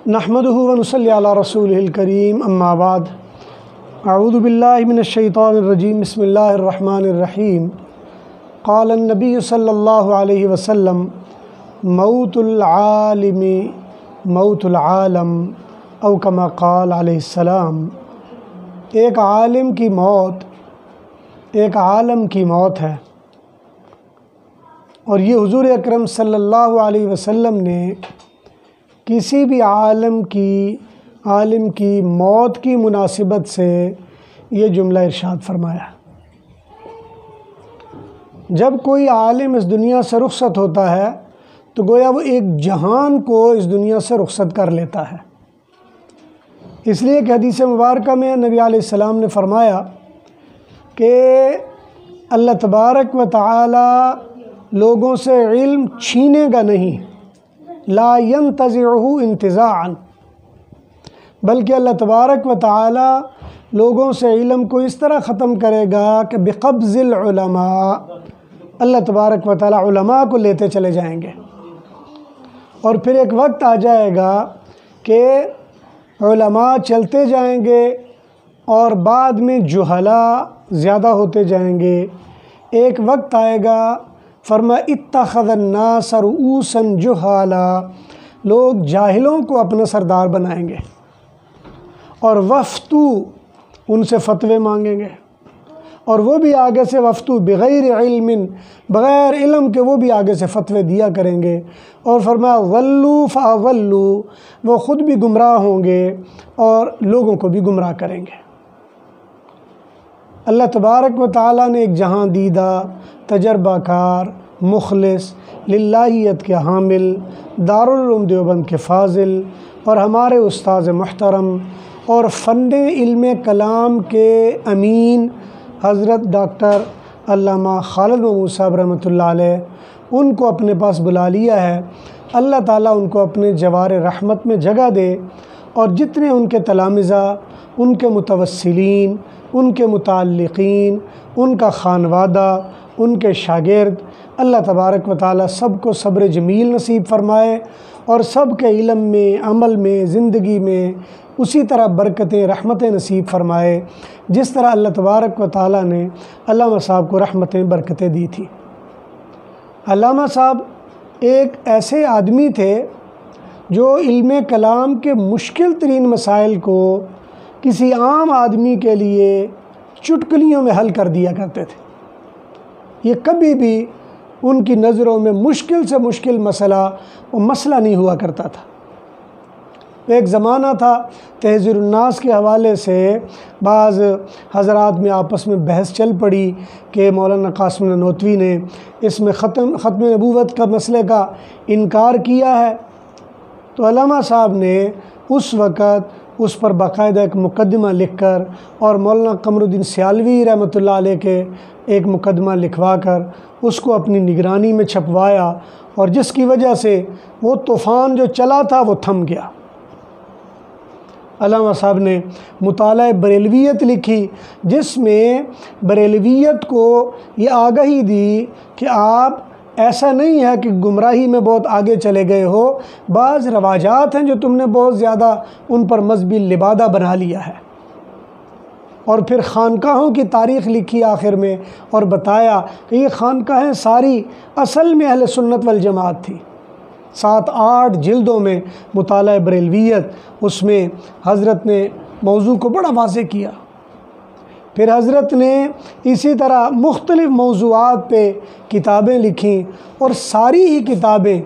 نحمده ونصلی علی رسولہ الکریم اما بعد اعوذ باللہ من الشیطان الرجیم بسم اللہ الرحمن الرحیم قال النبی صلی اللہ علیہ وسلم موت العالم موت العالم او کما قال علیہ السلام، ایک عالم کی موت ایک عالم کی موت ہے۔ اور یہ حضور اکرم صلی اللہ علیہ وسلم نے کسی بھی عالم کی موت کی مناسبت سے یہ جملہ ارشاد فرمایا۔ جب کوئی عالم اس دنیا سے رخصت ہوتا ہے تو گویا وہ ایک جہان کو اس دنیا سے رخصت کر لیتا ہے۔ اس لیے کہ حدیث مبارکہ میں نبی علیہ السلام نے فرمایا کہ اللہ تبارک و تعالی لوگوں سے علم چھینے گا نہیں، لا ينتزعه انتزاعا، بلکہ اللہ تبارک و تعالی لوگوں سے علم کو اس طرح ختم کرے گا کہ بقبض العلماء، اللہ تبارک و تعالی علماء کو لیتے چلے جائیں گے۔ اور پھر ایک وقت آ جائے گا کہ علماء چلتے جائیں گے اور بعد میں جہلاء زیادہ ہوتے جائیں گے۔ ایک وقت آئے گا فرما اتخذ الناس رؤوسا جہالا، لوگ جاہلوں کو اپنا سردار بنائیں گے اور وفتو، ان سے فتوے مانگیں گے، اور وہ بھی آگے سے وفتو بغیر علم، بغیر علم کے وہ بھی آگے سے فتوے دیا کریں گے۔ اور فرمایا ضلوا فاضلوا، وہ خود بھی گمراہ ہوں گے اور لوگوں کو بھی گمراہ کریں گے۔ اللہ تبارک و تعالیٰ نے ایک جہاں دیدہ، تجربہ کار، مخلص، للہیت کے حامل، دارالعلوم دیوبند کے فاضل اور ہمارے استاذ محترم اور فن علم کلام کے امین حضرت ڈاکٹر علامہ خالد محمود صاحب رحمۃ اللہ علیہ، ان کو اپنے پاس بلا لیا ہے۔ اللہ تعالیٰ ان کو اپنے جوار رحمت میں جگہ دے، اور جتنے ان کے تلامذہ، ان کے متوسلین، ان کے متعلقین، ان کا خانوادہ، ان کے شاگرد، اللہ تبارک و تعالیٰ سب کو صبر جمیل نصیب فرمائے، اور سب کے علم میں، عمل میں، زندگی میں اسی طرح برکتیں، رحمتیں نصیب فرمائے جس طرح اللہ تبارک و تعالیٰ نے علامہ صاحب کو رحمتیں، برکتیں دی تھی۔ علامہ صاحب ایک ایسے آدمی تھے جو علم کلام کے مشکل ترین مسائل کو کسی عام آدمی کے لیے چٹکلیوں میں حل کر دیا کرتے تھے۔ یہ کبھی بھی ان کی نظروں میں مشکل سے مشکل مسئلہ وہ مسئلہ نہیں ہوا کرتا تھا۔ ایک زمانہ تھا تحذیر الناس کے حوالے سے بعض حضرات میں آپس میں بحث چل پڑی کہ مولانا قاسم نانوتوی نے اس میں ختم نبوت کا مسئلے کا انکار کیا ہے، تو علامہ صاحب نے اس وقت اس پر باقاعدہ ایک مقدمہ لکھ کر، اور مولانا قمر الدین سیالوی رحمۃ اللہ علیہ کے ایک مقدمہ لکھوا کر اس کو اپنی نگرانی میں چھپوایا، اور جس کی وجہ سے وہ طوفان جو چلا تھا وہ تھم گیا۔ علامہ صاحب نے مطالعہ بریلویت لکھی، جس میں بریلویت کو یہ آگاہی دی کہ آپ ایسا نہیں ہے کہ گمراہی میں بہت آگے چلے گئے ہو، بعض رواجات ہیں جو تم نے بہت زیادہ ان پر مذہبی لبادہ بنا لیا ہے۔ اور پھر خانقاہوں کی تاریخ لکھی آخر میں، اور بتایا کہ یہ خانقاہیں ساری اصل میں اہل سنت والجماعت تھی۔ 7-8 جلدوں میں مطالعہ بریلویت، اس میں حضرت نے موضوع کو بڑا واضح کیا۔ پھر حضرت نے اسی طرح مختلف موضوعات پہ کتابیں لکھیں، اور ساری ہی کتابیں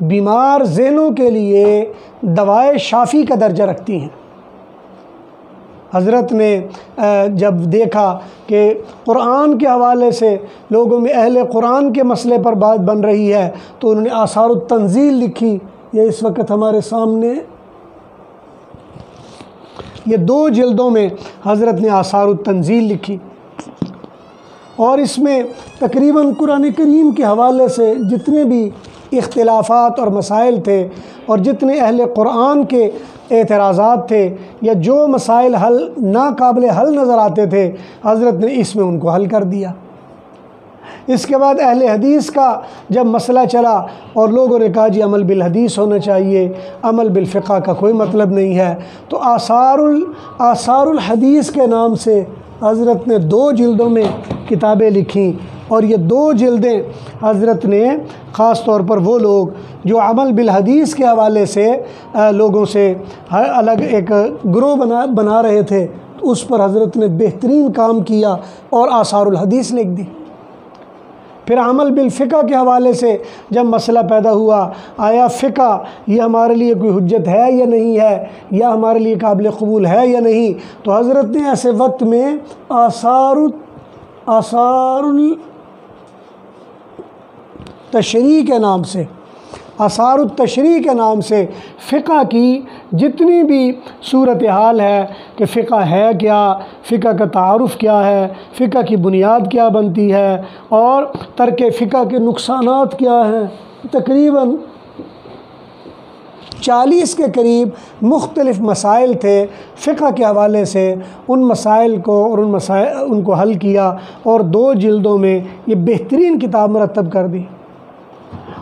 بیمار ذہنوں کے لیے دوائے شافی کا درجہ رکھتی ہیں۔ حضرت نے جب دیکھا کہ قرآن کے حوالے سے لوگوں میں اہل قرآن کے مسئلے پر بات بن رہی ہے، تو انہوں نے آثار التنزیل لکھی۔ یہ اس وقت ہمارے سامنے یہ 2 جلدوں میں حضرت نے آثار التنزیل لکھی، اور اس میں تقریباً قرآن کریم کے حوالے سے جتنے بھی اختلافات اور مسائل تھے، اور جتنے اہل قرآن کے اعتراضات تھے، یا جو مسائل ناقابل حل نظر آتے تھے، حضرت نے اس میں ان کو حل کر دیا۔ اس کے بعد اہل حدیث کا جب مسئلہ چلا اور لوگوں نے کہا جی عمل بالحدیث ہونا چاہیے، عمل بالفقہ کا کوئی مطلب نہیں ہے، تو آثار الحدیث کے نام سے حضرت نے 2 جلدوں میں کتابیں لکھیں، اور یہ 2 جلدیں حضرت نے خاص طور پر وہ لوگ جو عمل بالحدیث کے حوالے سے لوگوں سے الگ ایک گروہ بنا رہے تھے، اس پر حضرت نے بہترین کام کیا اور آثار الحدیث لکھ دی۔ پھر عمل بالفقہ کے حوالے سے جب مسئلہ پیدا ہوا، آیا فقہ یہ ہمارے لیے کوئی حجت ہے یا نہیں ہے، یا ہمارے لیے قابل قبول ہے یا نہیں، تو حضرت نے ایسے وقت میں آثار التشریح کے نام سے، آثار التشریح کے نام سے فقہ کی جتنی بھی صورتحال ہے کہ فقہ ہے کیا، فقہ کا تعارف کیا ہے، فقہ کی بنیاد کیا بنتی ہے، اور ترک فقہ کے نقصانات کیا ہیں، تقریباً 40 کے قریب مختلف مسائل تھے فقہ کے حوالے سے، ان مسائل کو اور ان کو حل کیا اور 2 جلدوں میں یہ بہترین کتاب مرتب کر دی۔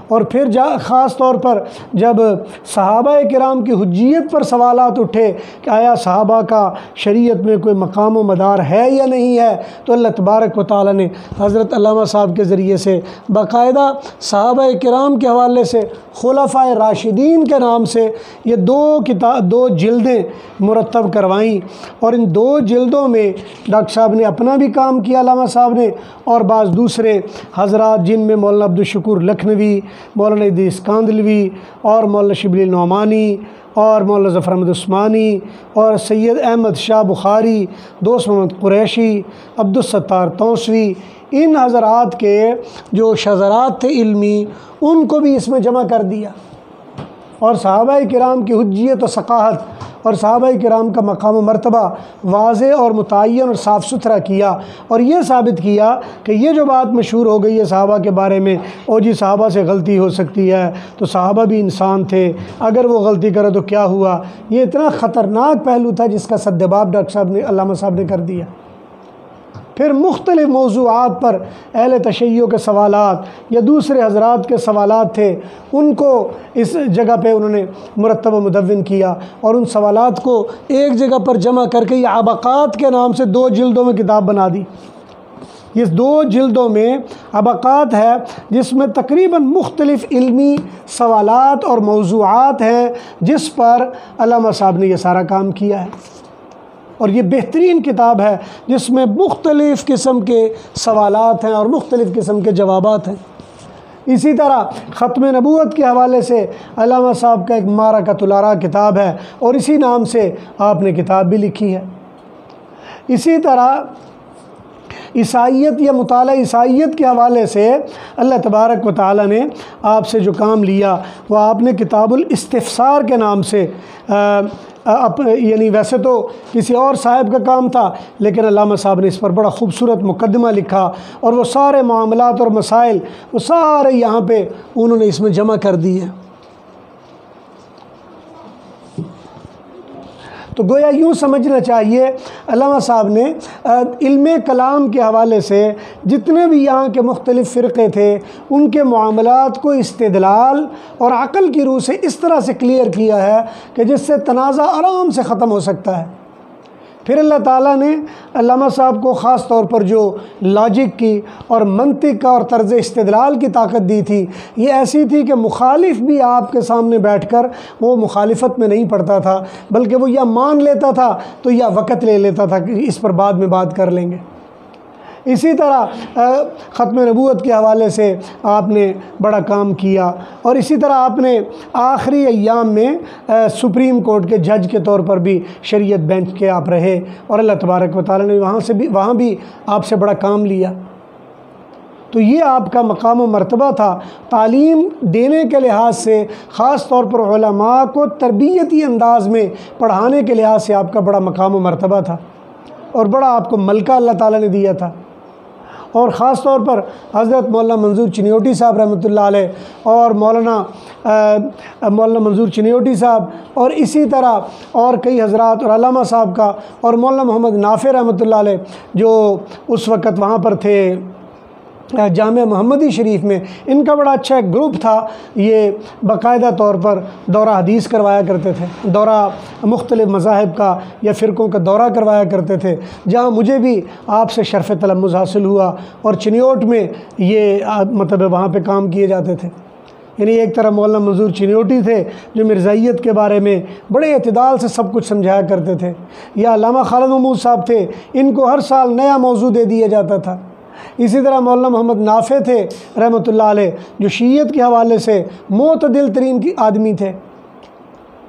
اور پھر خاص طور پر جب صحابہ کرام کی حجیت پر سوالات اٹھے کہ آیا صحابہ کا شریعت میں کوئی مقام و مدار ہے یا نہیں ہے، تو اللہ تبارک و تعالیٰ نے حضرت علامہ صاحب کے ذریعے سے باقاعدہ صحابہ کرام کے حوالے سے خلفائے راشدین کے نام سے یہ 2 جلدیں مرتب کروائیں، اور ان 2 جلدوں میں ڈاکٹر صاحب نے اپنا بھی کام کیا، علامہ صاحب نے، اور بعض دوسرے حضرات جن میں مولانا عبدالشکور لکھنوی، مولانا ادریس کاندھلوی، اور مولانا شبلی نعمانی، اور مولانا ظفر احمد عثمانی، اور سید احمد شاہ بخاری، دوست محمد قریشی، عبدالستار توسوی، ان حضرات کے جو شذرات تھے علمی، ان کو بھی اس میں جمع کر دیا، اور صحابہ کرام کی حجیت و ثقاہت اور صحابہ کرام کا مقام و مرتبہ واضح اور متعین اور صاف ستھرا کیا، اور یہ ثابت کیا کہ یہ جو بات مشہور ہو گئی ہے صحابہ کے بارے میں، او جی صحابہ سے غلطی ہو سکتی ہے، تو صحابہ بھی انسان تھے، اگر وہ غلطی کرے تو کیا ہوا، یہ اتنا خطرناک پہلو تھا جس کا سدباب ڈاکٹر صاحب نے، علامہ صاحب نے کر دیا۔ پھر مختلف موضوعات پر اہل تشیع کے سوالات یا دوسرے حضرات کے سوالات تھے، ان کو اس جگہ پہ انہوں نے مرتب و مدون کیا، اور ان سوالات کو ایک جگہ پر جمع کر کے یہ عبقات کے نام سے 2 جلدوں میں کتاب بنا دی۔ یہ 2 جلدوں میں عبقات ہے جس میں تقریباً مختلف علمی سوالات اور موضوعات ہیں جس پر علامہ صاحب نے یہ سارا کام کیا ہے، اور یہ بہترین کتاب ہے جس میں مختلف قسم کے سوالات ہیں اور مختلف قسم کے جوابات ہیں۔ اسی طرح ختم نبوت کے حوالے سے علامہ صاحب کا ایک معرکۃ الاراء کتاب ہے، اور اسی نام سے آپ نے کتاب بھی لکھی ہے۔ اسی طرح عیسائیت یا مطالعہ عیسائیت کے حوالے سے اللہ تبارک و تعالیٰ نے آپ سے جو کام لیا وہ آپ نے کتاب الاستفسار کے نام سے یعنی ویسے تو کسی اور صاحب کا کام تھا، لیکن علامہ صاحب نے اس پر بڑا خوبصورت مقدمہ لکھا، اور وہ سارے معاملات اور مسائل وہ سارے یہاں پہ انہوں نے اس میں جمع کر دیے۔ تو گویا یوں سمجھنا چاہیے علامہ صاحب نے علم کلام کے حوالے سے جتنے بھی یہاں کے مختلف فرقے تھے ان کے معاملات کو استدلال اور عقل کی روح سے اس طرح سے کلیئر کیا ہے کہ جس سے تنازع آرام سے ختم ہو سکتا ہے۔ پھر اللہ تعالیٰ نے علامہ صاحب کو خاص طور پر جو لاجک کی اور منطق کا اور طرز استدلال کی طاقت دی تھی، یہ ایسی تھی کہ مخالف بھی آپ کے سامنے بیٹھ کر وہ مخالفت میں نہیں پڑتا تھا، بلکہ وہ یا مان لیتا تھا تو یا وقت لے لیتا تھا کہ اس پر بعد میں بات کر لیں گے۔ اسی طرح ختم نبوت کے حوالے سے آپ نے بڑا کام کیا، اور اسی طرح آپ نے آخری ایام میں سپریم کورٹ کے جج کے طور پر بھی شریعت بینچ کے آپ رہے، اور اللہ تبارک و تعالیٰ نے وہاں بھی آپ سے بڑا کام لیا۔ تو یہ آپ کا مقام و مرتبہ تھا تعلیم دینے کے لحاظ سے، خاص طور پر علماء کو تربیتی انداز میں پڑھانے کے لحاظ سے آپ کا بڑا مقام و مرتبہ تھا، اور بڑا آپ کو ملکہ اللہ تعالیٰ نے دیا تھا۔ اور خاص طور پر حضرت مولانا منظور چنیوٹی صاحب رحمۃ اللہ علیہ، اور مولانا منظور چنیوٹی صاحب، اور اسی طرح اور کئی حضرات، اور علامہ صاحب کا، اور مولانا محمد نافع رحمۃ اللہ علیہ جو اس وقت وہاں پر تھے جامعہ محمدی شریف میں ان کا بڑا اچھا ایک گروپ تھا، یہ باقاعدہ طور پر دورہ حدیث کروایا کرتے تھے، دورہ مختلف مذاہب کا یا فرقوں کا دورہ کروایا کرتے تھے، جہاں مجھے بھی آپ سے شرف تلمذ حاصل ہوا، اور چنیوٹ میں یہ مطلب وہاں پہ کام کیے جاتے تھے۔ یعنی ایک طرح مولانا منظور چنیوٹی تھے جو مرزائیت کے بارے میں بڑے اعتدال سے سب کچھ سمجھایا کرتے تھے، یا علامہ خالد محمود صاحب تھے، ان کو ہر سال نیا موضوع دے دیا جاتا تھا۔ اسی طرح مولانا محمد نافع تھے رحمۃ اللہ علیہ، جو شیعیت کے حوالے سے معتدل ترین آدمی تھے،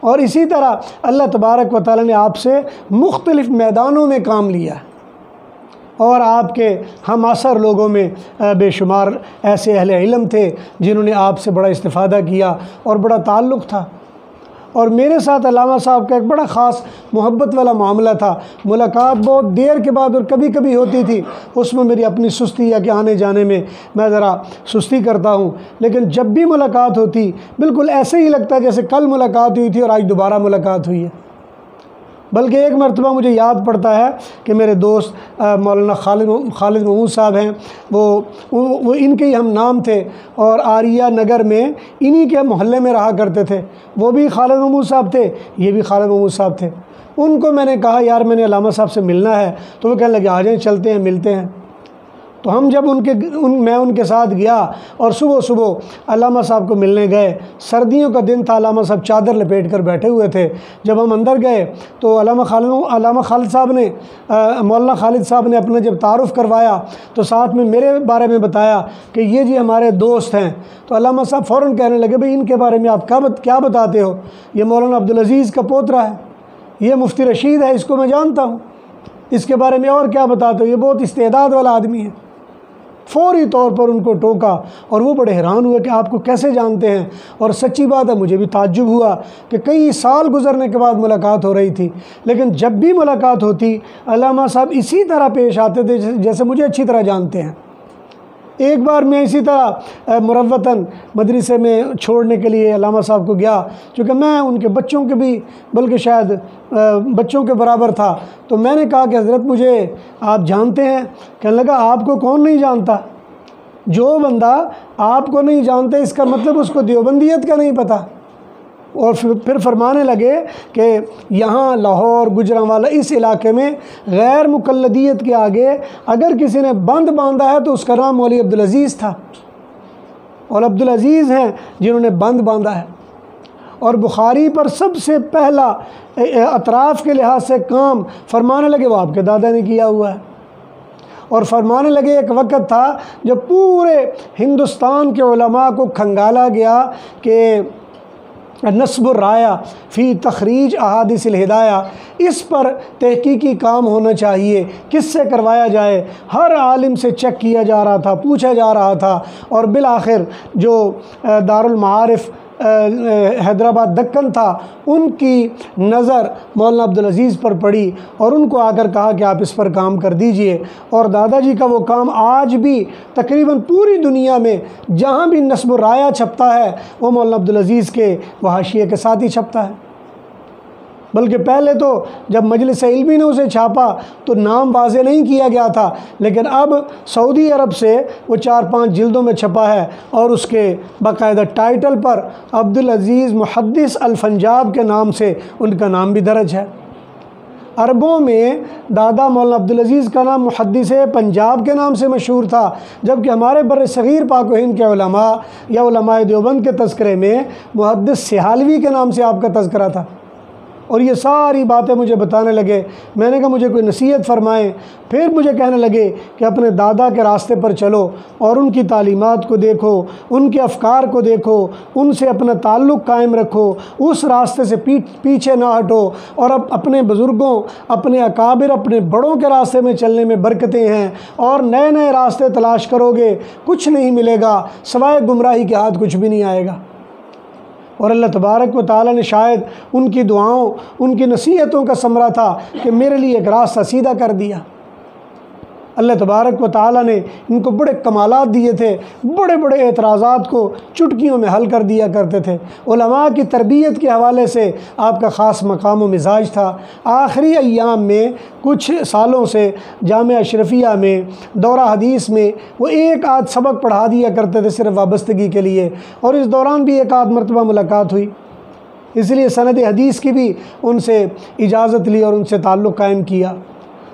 اور اسی طرح اللہ تبارک و تعالی نے آپ سے مختلف میدانوں میں کام لیا، اور آپ کے ہم عصر لوگوں میں بے شمار ایسے اہل علم تھے جنہوں نے آپ سے بڑا استفادہ کیا اور بڑا تعلق تھا۔ اور میرے ساتھ علامہ صاحب کا ایک بڑا خاص محبت والا معاملہ تھا، ملاقات بہت دیر کے بعد اور کبھی کبھی ہوتی تھی، اس میں میری اپنی سستی یا کہ آنے جانے میں میں ذرا سستی کرتا ہوں، لیکن جب بھی ملاقات ہوتی بالکل ایسے ہی لگتا ہے جیسے کل ملاقات ہوئی تھی اور آج دوبارہ ملاقات ہوئی ہے۔ بلکہ ایک مرتبہ مجھے یاد پڑتا ہے کہ میرے دوست مولانا خالد محمود صاحب ہیں، وہ ان کے ہی ہم نام تھے، اور آریہ نگر میں انہی کے محلے میں رہا کرتے تھے، وہ بھی خالد محمود صاحب تھے، یہ بھی خالد محمود صاحب تھے۔ ان کو میں نے کہا یار میں نے علامہ صاحب سے ملنا ہے، تو وہ کہنے لگے آ جائیں چلتے ہیں ملتے ہیں۔ تو ہم جب میں ان کے ساتھ گیا اور صبح علامہ صاحب کو ملنے گئے، سردیوں کا دن تھا، علامہ صاحب چادر لپیٹ کر بیٹھے ہوئے تھے۔ جب ہم اندر گئے تو علامہ خالد صاحب نے مولانا خالد صاحب نے اپنا جب تعارف کروایا تو ساتھ میں میرے بارے میں بتایا کہ یہ جی ہمارے دوست ہیں۔ تو علامہ صاحب فوراً کہنے لگے بھئی ان کے بارے میں آپ کیا بتاتے ہو؟ یہ مولانا عبدالعزیز کا پوترا ہے، یہ مفتی رشید ہے، اس کو میں جانتا ہوں، اس کے بارے میں اور کیا بتاتے ہو؟ یہ بہت استعداد والا آدمی ہے۔ فوری طور پر ان کو ٹوکا، اور وہ بڑے حیران ہوئے کہ آپ کو کیسے جانتے ہیں؟ اور سچی بات ہے مجھے بھی تعجب ہوا کہ کئی سال گزرنے کے بعد ملاقات ہو رہی تھی، لیکن جب بھی ملاقات ہوتی علامہ صاحب اسی طرح پیش آتے تھے جیسے مجھے اچھی طرح جانتے ہیں۔ ایک بار میں اسی طرح مروتاً مدرسے میں چھوڑنے کے لیے علامہ صاحب کو گیا، چونکہ میں ان کے بچوں کے بھی بلکہ شاید بچوں کے برابر تھا، تو میں نے کہا کہ حضرت مجھے آپ جانتے ہیں؟ کہنے لگا آپ کو کون نہیں جانتا؟ جو بندہ آپ کو نہیں جانتا اس کا مطلب اس کو دیوبندیت کا نہیں پتہ۔ اور پھر فرمانے لگے کہ یہاں لاہور گجرانوالہ اس علاقے میں غیر مقلدیت کے آگے اگر کسی نے بند باندھا ہے تو اس کا نام مولوی عبدالعزیز تھا، اور عبدالعزیز ہیں جنہوں نے بند باندھا ہے۔ اور بخاری پر سب سے پہلا اطراف کے لحاظ سے کام فرمانے لگے وہ آپ کے دادا نے کیا ہوا ہے۔ اور فرمانے لگے ایک وقت تھا جب پورے ہندوستان کے علماء کو کھنگالا گیا کہ نصب الرایہ فی تخریج احادیث الہدایہ، اس پر تحقیقی کام ہونا چاہیے، کس سے کروایا جائے؟ ہر عالم سے چیک کیا جا رہا تھا، پوچھا جا رہا تھا، اور بالآخر جو دارالمعارف حیدرآباد دکن تھا ان کی نظر مولانا عبدالعزیز پر پڑی، اور ان کو آ کر کہا کہ آپ اس پر کام کر دیجئے۔ اور دادا جی کا وہ کام آج بھی تقریباً پوری دنیا میں جہاں بھی نصب الرایہ چھپتا ہے وہ مولانا عبدالعزیز کے وہ حاشیے کے ساتھ ہی چھپتا ہے۔ بلکہ پہلے تو جب مجلس علمی نے اسے چھاپا تو نام واضح نہیں کیا گیا تھا، لیکن اب سعودی عرب سے وہ 4-5 جلدوں میں چھپا ہے، اور اس کے باقاعدہ ٹائٹل پر عبدالعزیز محدث الفنجاب کے نام سے ان کا نام بھی درج ہے۔ عربوں میں دادا مولانا عبدالعزیز کا نام محدث پنجاب کے نام سے مشہور تھا، جبکہ ہمارے بر صغیر پاک و ہند کے علماء یا علماء دیوبند کے تذکرے میں محدث سہالوی کے نام سے آپ کا تذکرہ تھا۔ اور یہ ساری باتیں مجھے بتانے لگے۔ میں نے کہا مجھے کوئی نصیحت فرمائیں۔ پھر مجھے کہنے لگے کہ اپنے دادا کے راستے پر چلو اور ان کی تعلیمات کو دیکھو، ان کے افکار کو دیکھو، ان سے اپنا تعلق قائم رکھو، اس راستے سے پیچھے نہ ہٹو، اور اب اپنے بزرگوں، اپنے اکابر، اپنے بڑوں کے راستے میں چلنے میں برکتیں ہیں، اور نئے نئے راستے تلاش کرو گے کچھ نہیں ملے گا، سوائے گمراہی کے ہاتھ کچھ بھی نہیں آئے گا۔ اور اللہ تبارک و تعالی نے شاید ان کی دعاؤں، ان کی نصیحتوں کا ثمرہ تھا کہ میرے لیے ایک راستہ سیدھا کر دیا۔ اللہ تبارک و تعالیٰ نے ان کو بڑے کمالات دیے تھے، بڑے بڑے اعتراضات کو چٹکیوں میں حل کر دیا کرتے تھے۔ علماء کی تربیت کے حوالے سے آپ کا خاص مقام و مزاج تھا۔ آخری ایام میں کچھ سالوں سے جامعہ اشرفیہ میں دورہ حدیث میں وہ ایک آدھ سبق پڑھا دیا کرتے تھے صرف وابستگی کے لیے، اور اس دوران بھی ایک آدھ مرتبہ ملاقات ہوئی، اس لیے سند حدیث کی بھی ان سے اجازت لی اور ان سے تعلق قائم کیا۔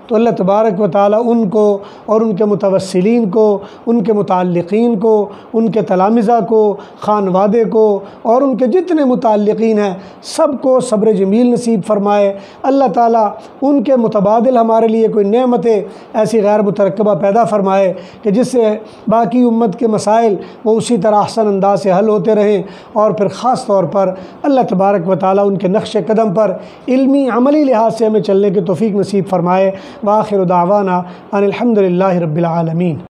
تو اللہ تبارک و تعالیٰ ان کو اور ان کے متوسلین کو، ان کے متعلقین کو، ان کے تلامذہ کو، خانوادے کو اور ان کے جتنے متعلقین ہیں سب کو صبر جمیل نصیب فرمائے۔ اللہ تعالیٰ ان کے متبادل ہمارے لیے کوئی نعمتیں ایسی غیر مترکبہ پیدا فرمائے کہ جس سے باقی امت کے مسائل وہ اسی طرح احسن انداز سے حل ہوتے رہیں، اور پھر خاص طور پر اللہ تبارک و تعالیٰ ان کے نقش قدم پر علمی عملی لحاظ سے ہمیں چلنے کی توفیق نصیب فرمائے۔ وآخر دعوانا ان الحمد للہ رب العالمین۔